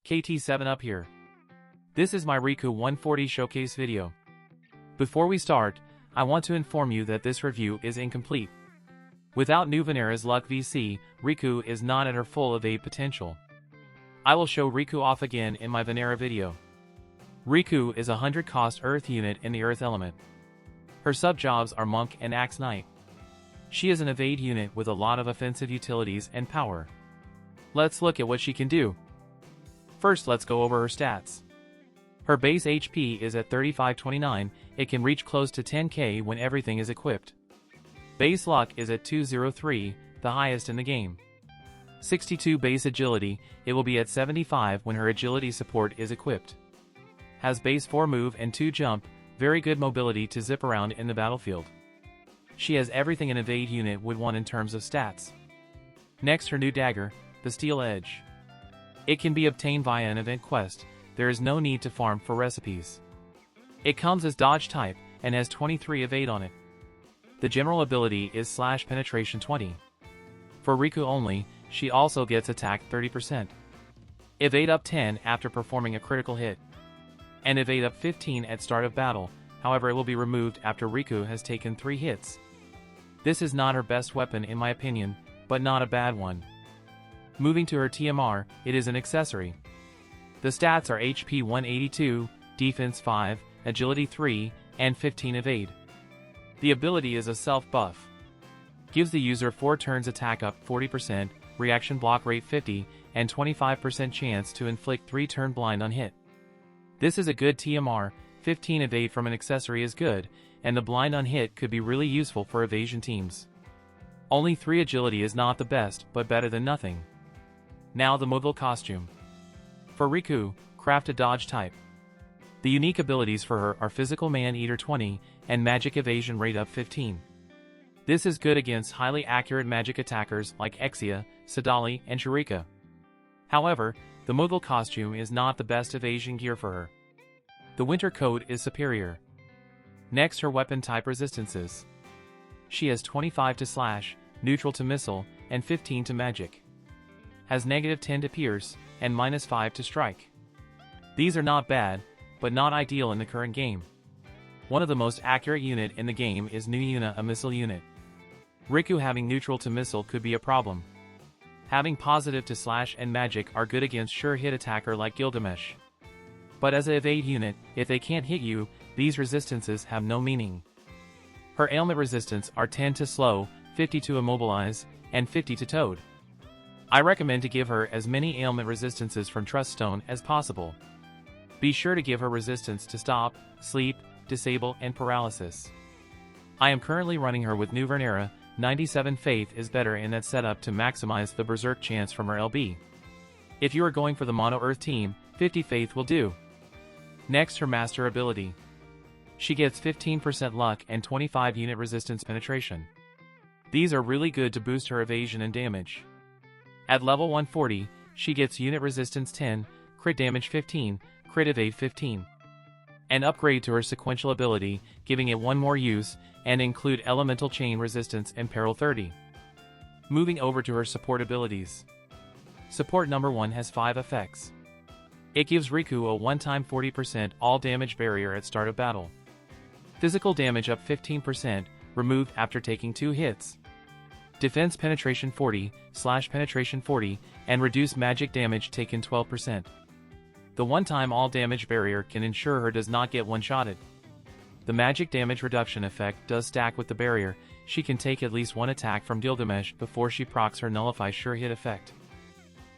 KT7 up here. This is my Rikku 140 showcase video. Before we start, I want to inform you that this review is incomplete. Without new Vanera's luck VC, Rikku is not at her full evade potential. I will show Rikku off again in my Vanera video. Rikku is a 100 cost Earth unit in the Earth element. Her sub-jobs are Monk and Axe Knight. She is an evade unit with a lot of offensive utilities and power. Let's look at what she can do. First, let's go over her stats. Her base HP is at 3529, it can reach close to 10k when everything is equipped. Base luck is at 203, the highest in the game. 62 base agility, it will be at 75 when her agility support is equipped. Has base 4 move and 2 jump, very good mobility to zip around in the battlefield. She has everything an evade unit would want in terms of stats. Next, her new dagger, the Steel Edge. It can be obtained via an event quest, there is no need to farm for recipes. It comes as dodge type, and has 23 evade on it. The general ability is /penetration 20. For Rikku only, she also gets attack 30%. Evade up 10 after performing a critical hit. And evade up 15 at start of battle, however it will be removed after Rikku has taken 3 hits. This is not her best weapon in my opinion, but not a bad one. Moving to her TMR, it is an accessory. The stats are HP 182, Defense 5, Agility 3, and 15 evade. The ability is a self-buff. Gives the user 4 turns attack up 40%, reaction block rate 50, and 25% chance to inflict 3 turn blind on hit. This is a good TMR, 15 evade from an accessory is good, and the blind on hit could be really useful for evasion teams. Only 3 agility is not the best, but better than nothing. Now the mobile costume. For Rikku, craft a dodge type. The unique abilities for her are Physical Man-Eater 20, and Magic Evasion rate up 15. This is good against highly accurate magic attackers like Exiah, Zidane, and Shureeca. However, the Mughal costume is not the best evasion gear for her. The winter coat is superior. Next, her weapon type resistances. She has 25 to slash, neutral to missile, and 15 to magic. Has -10 to pierce, and -5 to strike. These are not bad, but not ideal in the current game. One of the most accurate unit in the game is new Yuna, a missile unit. Rikku having neutral to missile could be a problem. Having positive to slash and magic are good against sure hit attacker like Gilgamesh. But as an evade unit, if they can't hit you, these resistances have no meaning. Her ailment resistance are 10 to slow, 50 to immobilize, and 50 to toad. I recommend to give her as many ailment resistances from Truststone as possible. Be sure to give her resistance to stop, sleep, disable, and paralysis. I am currently running her with new Vanera, 97 faith is better in that setup to maximize the berserk chance from her LB. If you are going for the mono earth team, 50 faith will do. Next, her master ability. She gets 15% luck and 25 unit resistance penetration. These are really good to boost her evasion and damage. At level 140, she gets unit resistance 10, crit damage 15, crit evade 15. An upgrade to her sequential ability, giving it one more use, and include elemental chain resistance and peril 30. Moving over to her support abilities. Support number 1 has 5 effects. It gives Rikku a one-time 40% all damage barrier at start of battle. Physical damage up 15%, removed after taking 2 hits. Defense penetration 40, /penetration 40, and reduce magic damage taken 12%. The one-time all damage barrier can ensure her does not get one-shotted. The magic damage reduction effect does stack with the barrier, she can take at least one attack from Gilgamesh before she procs her nullify sure hit effect.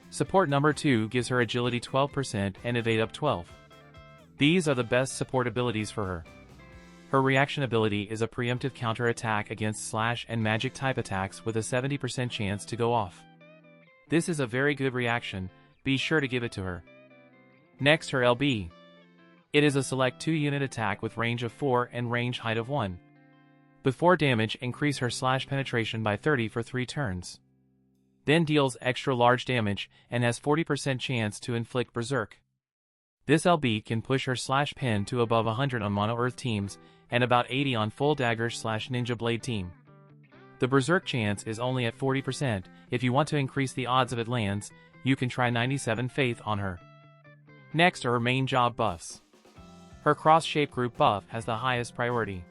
Support number 2 gives her agility 12% and evade up 12. These are the best support abilities for her. Her reaction ability is a preemptive counter attack against slash and magic type attacks with a 70% chance to go off. This is a very good reaction, be sure to give it to her. Next, her LB. It is a select 2 unit attack with range of 4 and range height of 1. Before damage, increase her slash penetration by 30 for 3 turns. Then deals extra large damage and has 40% chance to inflict berserk. This LB can push her slash pen to above 100 on mono earth teams and about 80 on full dagger slash ninja blade team. The berserk chance is only at 40%, if you want to increase the odds of it lands, you can try 97 faith on her. Next are her main job buffs. Her cross-shape group buff has the highest priority.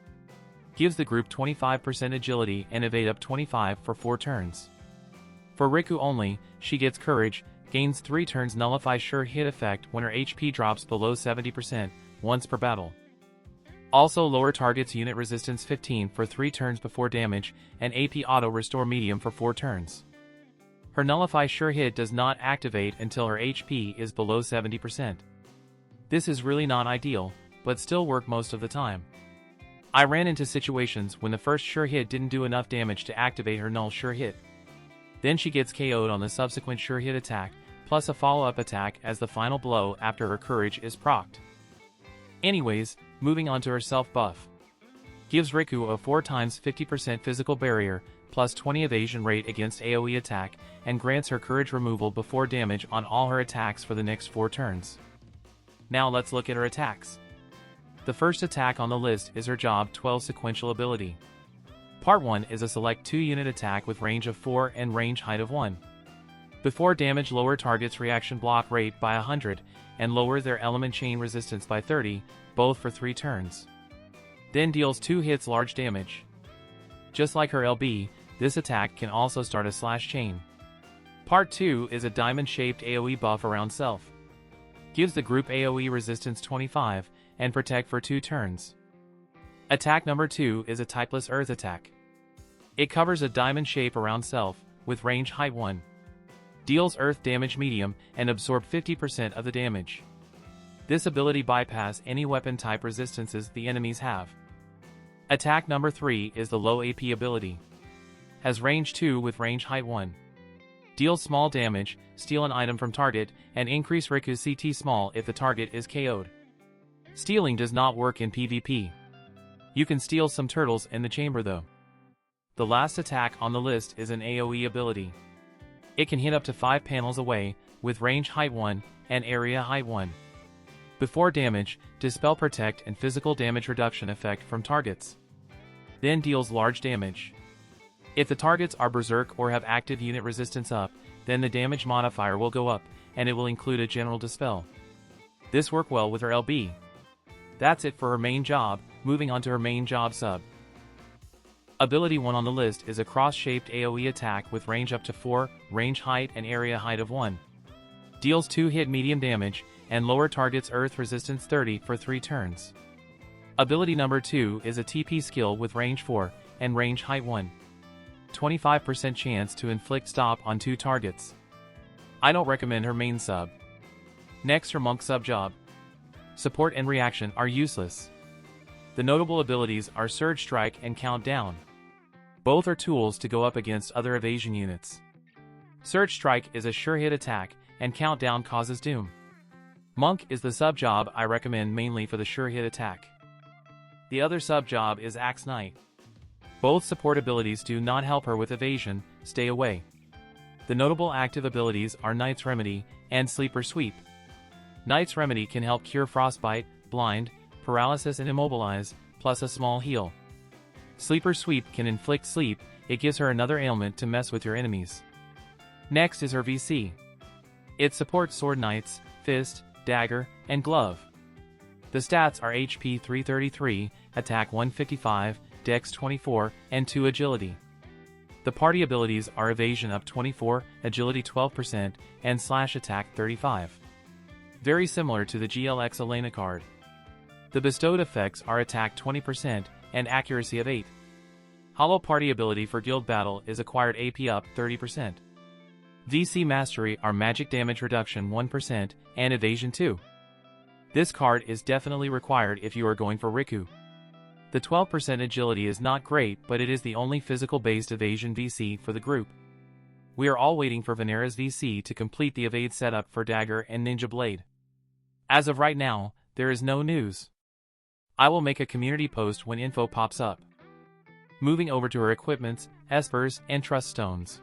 Gives the group 25% agility and evade up 25 for 4 turns. For Rikku only, she gets courage, gains 3 turns, nullifies sure hit effect when her HP drops below 70%, once per battle. Also lower target's unit resistance 15 for 3 turns before damage, and AP auto restore medium for 4 turns. Her nullify sure hit does not activate until her HP is below 70%. This is really not ideal, but still work most of the time. I ran into situations when the first sure hit didn't do enough damage to activate her null sure hit. Then she gets KO'd on the subsequent sure hit attack, plus a follow-up attack as the final blow after her courage is procced. Anyways, moving on to her self-buff. Gives Rikku a 4 times 50% physical barrier, plus 20 evasion rate against AoE attack, and grants her courage removal before damage on all her attacks for the next 4 turns. Now let's look at her attacks. The first attack on the list is her Job 12 sequential ability. Part 1 is a select 2-unit attack with range of 4 and range height of 1. Before damage, lower target's reaction block rate by 100, and lower their element chain resistance by 30, both for 3 turns. Then deals 2 hits large damage. Just like her LB, this attack can also start a slash chain. Part 2 is a diamond-shaped AoE buff around self. Gives the group AoE resistance 25, and protect for 2 turns. Attack number 2 is a typeless earth attack. It covers a diamond shape around self, with range height 1. Deals earth damage medium, and absorb 50% of the damage. This ability bypass any weapon type resistances the enemies have. Attack number 3 is the low AP ability. Has range 2 with range height 1. Deals small damage, steal an item from target, and increase Rikku's CT small if the target is KO'd. Stealing does not work in PvP. You can steal some turtles in the chamber though. The last attack on the list is an AoE ability. It can hit up to 5 panels away, with range height 1, and area height 1. Before damage, dispel protect and physical damage reduction effect from targets. Then deals large damage. If the targets are berserk or have active unit resistance up, then the damage modifier will go up, and it will include a general dispel. This worked well with her LB. That's it for her main job, moving on to her main job sub. Ability 1 on the list is a cross-shaped AoE attack with range up to 4, range height and area height of 1. Deals 2 hit medium damage, and lower target's earth resistance 30 for 3 turns. Ability number 2 is a TP skill with range 4, and range height 1. 25% chance to inflict stop on 2 targets. I don't recommend her main sub. Next, her monk sub job. Support and reaction are useless. The notable abilities are Surge Strike and Countdown. Both are tools to go up against other evasion units. Surge Strike is a sure hit attack, and Countdown causes doom. Monk is the sub job I recommend mainly for the sure hit attack. The other sub job is Axe Knight. Both support abilities do not help her with evasion, stay away. The notable active abilities are Knight's Remedy and Sleeper Sweep. Knight's Remedy can help cure frostbite, blind, paralysis and immobilize, plus a small heal. Sleeper Sweep can inflict sleep, it gives her another ailment to mess with your enemies. Next is her VC. It supports Sword Knights, Fist, Dagger, and Glove. The stats are HP 333, Attack 155, Dex 24, and 2 Agility. The party abilities are Evasion up 24, Agility 12%, and Slash Attack 35. Very similar to the GLX Elena card. The bestowed effects are Attack 20% and Accuracy of 8. Hollow party ability for Guild Battle is acquired AP up 30%. VC Mastery are Magic Damage Reduction 1% and Evasion 2. This card is definitely required if you are going for Rikku. The 12% agility is not great, but it is the only physical-based evasion VC for the group. We are all waiting for Venera's VC to complete the evade setup for Dagger and Ninja Blade. As of right now, there is no news. I will make a community post when info pops up. Moving over to her equipments, Espers, and Truststones.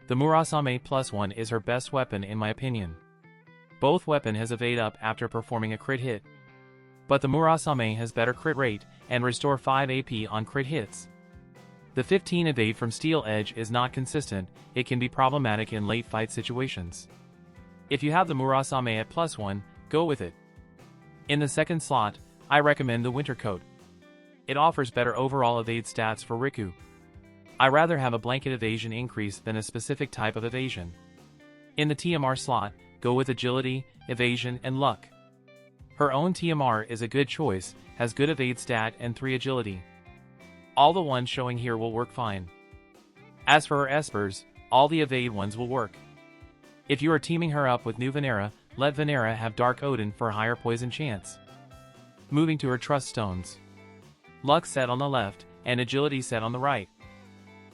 The Murasame +1 is her best weapon in my opinion. Both weapon has evade up after performing a crit hit. But the Murasame has better crit rate, and restore 5 AP on crit hits. The 15 evade from Steel Edge is not consistent, it can be problematic in late fight situations. If you have the Murasame at +1, Go with it. In the second slot, I recommend the Winter Coat. It offers better overall evade stats for Rikku. I rather have a blanket evasion increase than a specific type of evasion. In the TMR slot, go with agility, evasion, and luck. Her own TMR is a good choice, has good evade stat and 3 agility. All the ones showing here will work fine. As for her Espers, all the evade ones will work. If you are teaming her up with new Venera, let Venera have Dark Odin for a higher poison chance. Moving to her Truststones. Luck set on the left, and agility set on the right.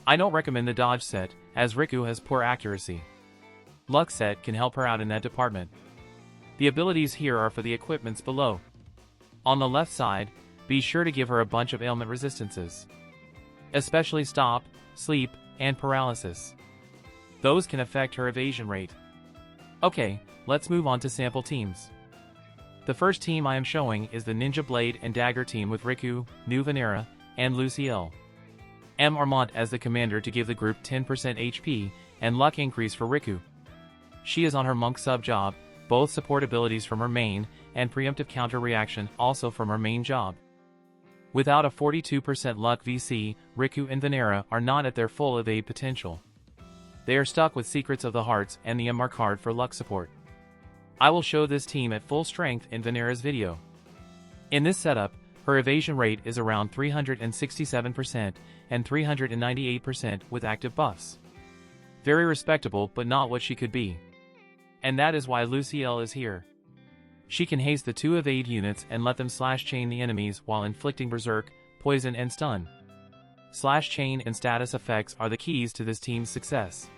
I don't recommend the dodge set, as Rikku has poor accuracy. Luck set can help her out in that department. The abilities here are for the equipments below. On the left side, be sure to give her a bunch of ailment resistances. Especially stop, sleep, and paralysis. Those can affect her evasion rate. Okay, let's move on to sample teams. The first team I am showing is the Ninja Blade and Dagger team with Rikku, new Venera, and Lucielle. Mont as the commander to give the group 10% HP and luck increase for Rikku. She is on her monk sub job, both support abilities from her main, and preemptive counter reaction also from her main job. Without a 42% luck VC, Rikku and Venera are not at their full evade potential. They are stuck with Secrets of the Hearts and the MR card for luck support. I will show this team at full strength in Venera's video. In this setup, her evasion rate is around 367% and 398% with active buffs. Very respectable, but not what she could be. And that is why Lucielle is here. She can haste the 2 evade units and let them slash chain the enemies while inflicting berserk, poison and stun. Slash chain and status effects are the keys to this team's success.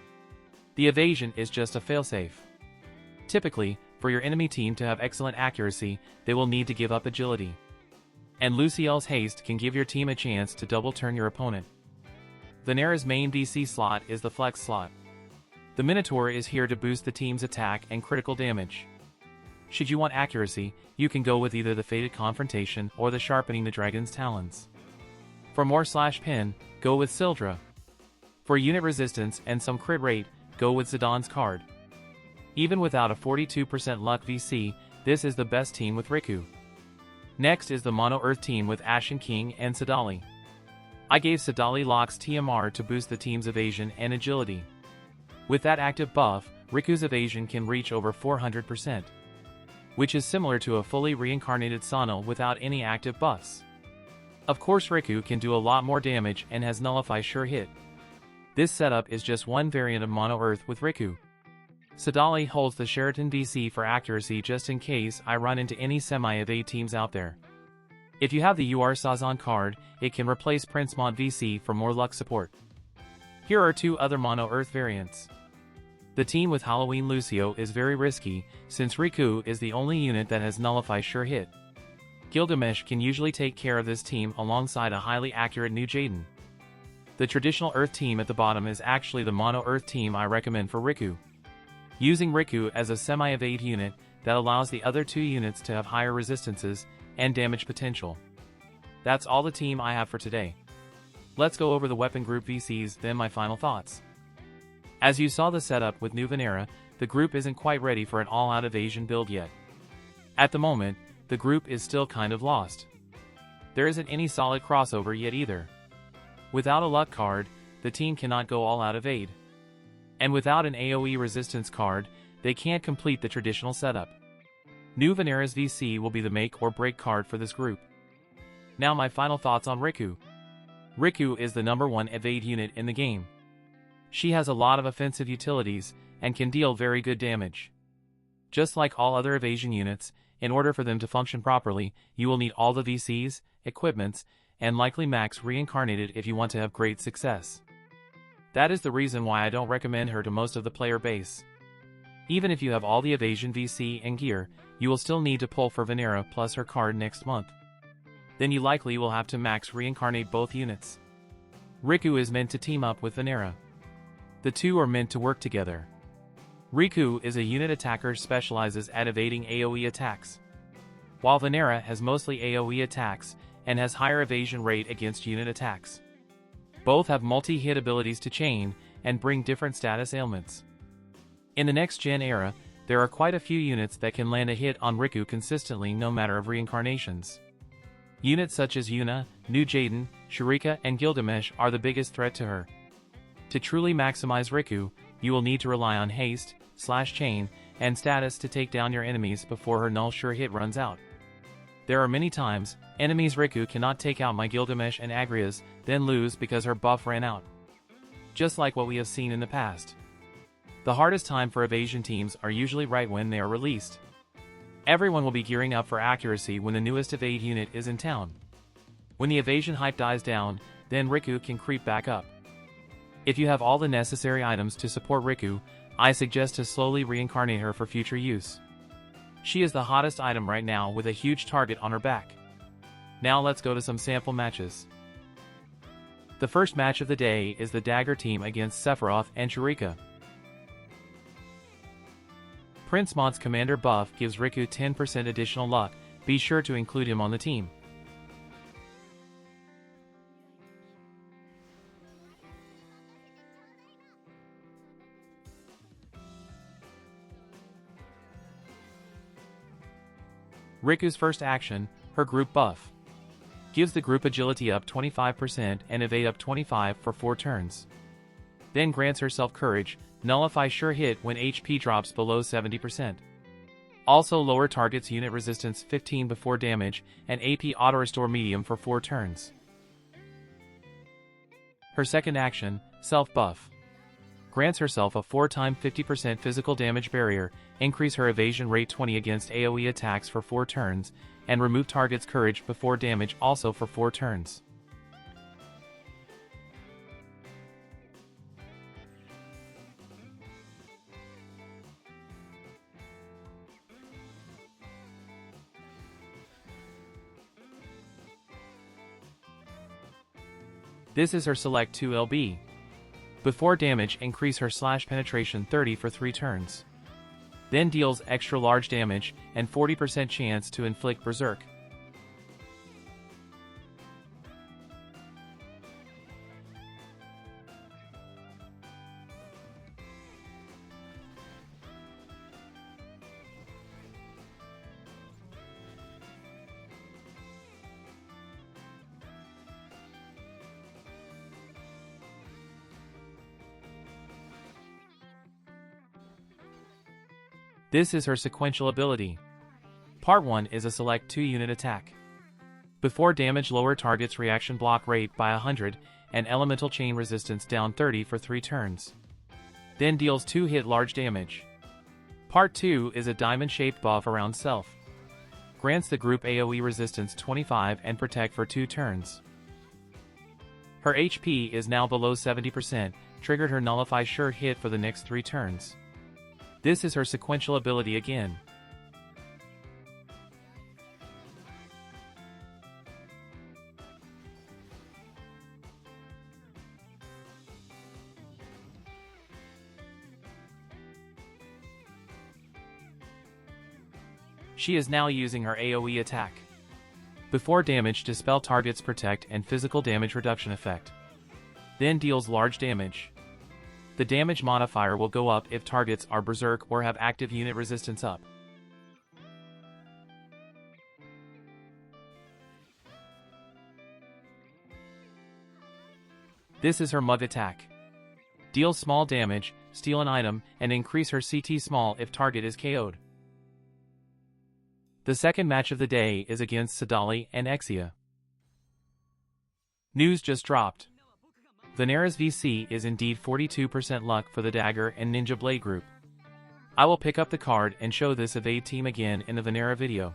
The evasion is just a failsafe. Typically, for your enemy team to have excellent accuracy, they will need to give up agility. And Lucielle's haste can give your team a chance to double turn your opponent. Venera's main VC slot is the flex slot. The Minotaur is here to boost the team's attack and critical damage. Should you want accuracy, you can go with either the Fated Confrontation or the Sharpening the Dragon's Talons. For more slash pin, go with Sildra. For unit resistance and some crit rate, go with Zidane's card. Even without a 42% luck VC, this is the best team with Rikku. Next is the Mono Earth team with Ashen King and Sadali. I gave Sadali Locke's TMR to boost the team's evasion and agility. With that active buff, Rikku's evasion can reach over 400%. Which is similar to a fully reincarnated Sano without any active buffs. Of course Rikku can do a lot more damage and has Nullify Sure Hit. This setup is just one variant of Mono Earth with Rikku. Sadali holds the Sheraton VC for accuracy just in case I run into any semi-evade teams out there. If you have the UR Sazan card, it can replace Prince Mont VC for more luck support. Here are 2 other Mono Earth variants. The team with Halloween Lucio is very risky, since Rikku is the only unit that has Nullify Sure Hit. Gilgamesh can usually take care of this team alongside a highly accurate new Jayden. The traditional Earth team at the bottom is actually the Mono Earth team I recommend for Rikku. Using Rikku as a semi-evade unit that allows the other 2 units to have higher resistances and damage potential. That's all the team I have for today. Let's go over the weapon group VCs, then my final thoughts. As you saw the setup with new Venera, the group isn't quite ready for an all-out evasion build yet. At the moment, the group is still kind of lost. There isn't any solid crossover yet either. Without a luck card, the team cannot go all-out evade. And without an AoE resistance card, they can't complete the traditional setup. New Venera's VC will be the make or break card for this group. Now my final thoughts on Rikku. Rikku is the #1 evade unit in the game. She has a lot of offensive utilities, and can deal very good damage. Just like all other evasion units, in order for them to function properly, you will need all the VCs, equipments, and likely max reincarnated if you want to have great success. That is the reason why I don't recommend her to most of the player base. Even if you have all the evasion VC and gear, you will still need to pull for Venera plus her card next month. Then you likely will have to max reincarnate both units. Rikku is meant to team up with Venera. The 2 are meant to work together. Rikku is a unit attacker specializes at evading AoE attacks, while Venera has mostly AoE attacks and has higher evasion rate against unit attacks. Both have multi-hit abilities to chain and bring different status ailments. In the next-gen era, there are quite a few units that can land a hit on Rikku consistently no matter of reincarnations. Units such as Yuna, new Jayden, Shureeca and Gilgamesh are the biggest threat to her. To truly maximize Rikku, you will need to rely on haste, /chain, and status to take down your enemies before her null sure hit runs out. There are many times, enemies Rikku cannot take out my Gilgamesh and Agrias, then lose because her buff ran out. Just like what we have seen in the past. The hardest time for evasion teams are usually right when they are released. Everyone will be gearing up for accuracy when the newest evade unit is in town. When the evasion hype dies down, then Rikku can creep back up. If you have all the necessary items to support Rikku, I suggest to slowly reincarnate her for future use. She is the hottest item right now with a huge target on her back. Now let's go to some sample matches. The first match of the day is the Dagger team against Sephiroth and Shureeca. Prince Mont's commander buff gives Rikku 10% additional luck, be sure to include him on the team. Rikku's first action, her group buff, gives the group agility up 25% and evade up 25 for 4 turns. Then grants herself courage, nullify sure hit when HP drops below 70%. Also lower target's unit resistance 15 before damage and AP auto restore medium for 4 turns. Her second action, self buff, grants herself a 4x 50% physical damage barrier, increase her evasion rate 20 against AoE attacks for 4 turns, and remove target's courage before damage also for 4 turns. This is her select 2 LB. Before damage, increase her /penetration 30 for 3 turns. Then deals extra large damage and 40% chance to inflict berserk. This is her sequential ability. Part 1 is a select 2 unit attack. Before damage, lower target's reaction block rate by 100 and elemental chain resistance down 30 for 3 turns. Then deals 2 hit large damage. Part 2 is a diamond-shaped buff around self. Grants the group AoE resistance 25 and protect for 2 turns. Her HP is now below 70%, triggered her nullify sure hit for the next 3 turns. This is her sequential ability again. She is now using her AoE attack. Before damage, dispel target's protect and physical damage reduction effect. Then deals large damage. The damage modifier will go up if targets are berserk or have active unit resistance up. This is her mug attack. Deal small damage, steal an item, and increase her CT small if target is KO'd. The second match of the day is against Zidane and Exiah. News just dropped. Vanera's VC is indeed 42% luck for the Dagger and Ninja Blade group. I will pick up the card and show this evade team again in the Vanera video.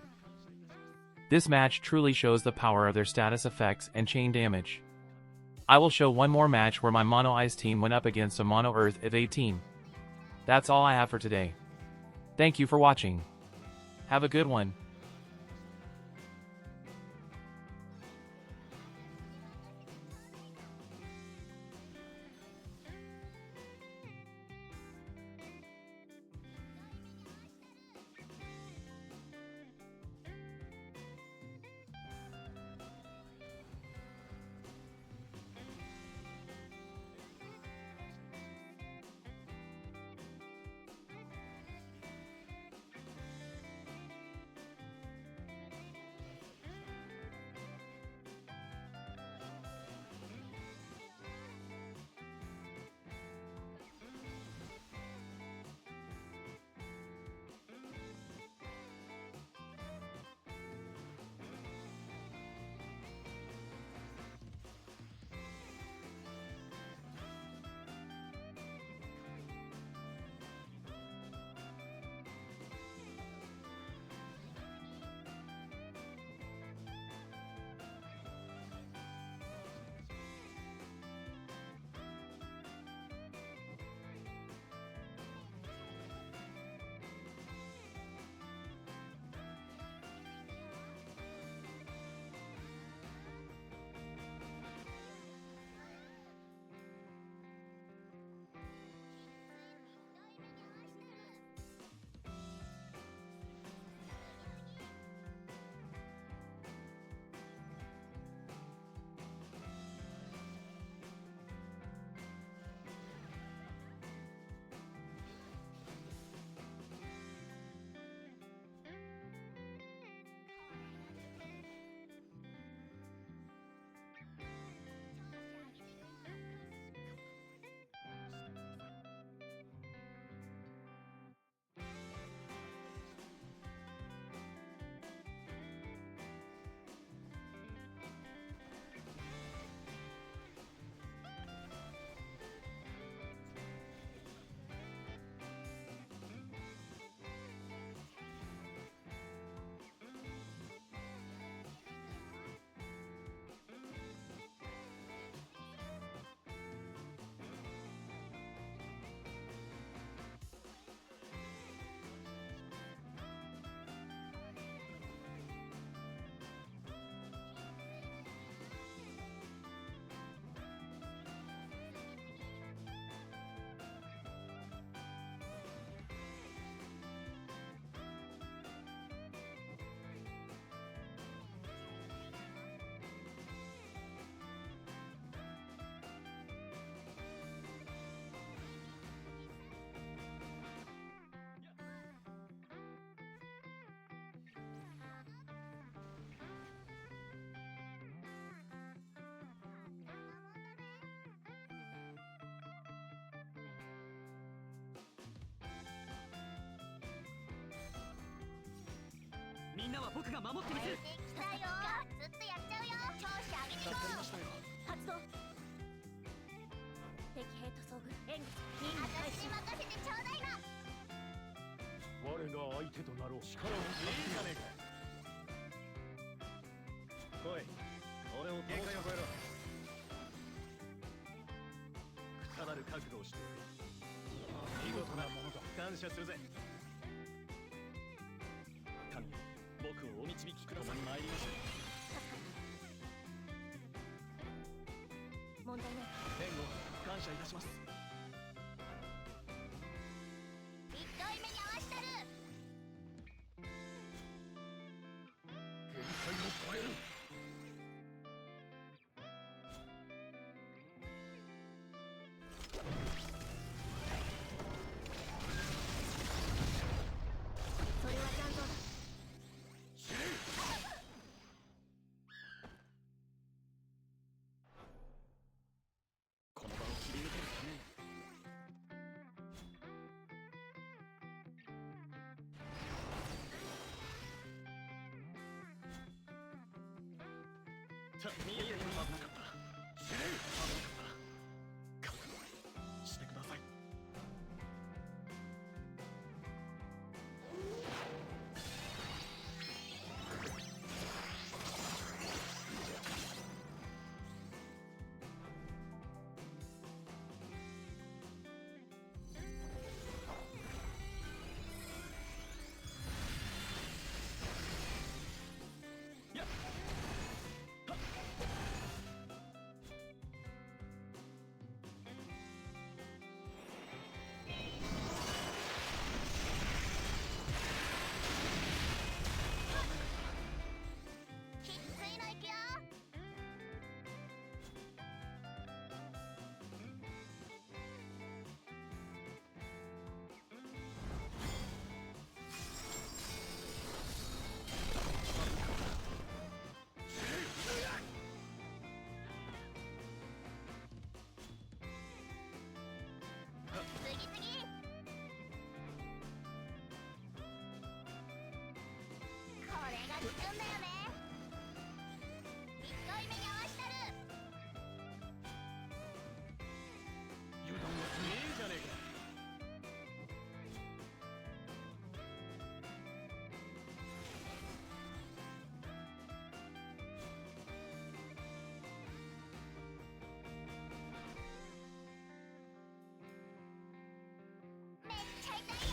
This match truly shows the power of their status effects and chain damage. I will show one more match where my Mono Ice team went up against a Mono Earth evade team. That's all I have for today. Thank you for watching. Have a good one. なは僕が守ってみせる。来たよ。ずっとやっちゃうよ。調子上げていこう。発動。敵兵と遭遇。演技。私に任せてちょうだいな。我が相手となろう。力をいいじゃねえか。来い、俺を限界を超えろ。かなる覚悟をして見事なものだ。感謝するぜ。神よ、僕をお導きください。参りましょう。問題ない。援護感謝いたします。1回目に合わしたる。限界を超える。それは残像だ。この場を切り抜けるために。いやいや、危なかった。危なかった。覚悟してください。やっはっ。きついのいくよ。次次。これが効くんだよね。1回目に合わしたる。油断はすいいじゃねえか。めっちゃ痛いよ。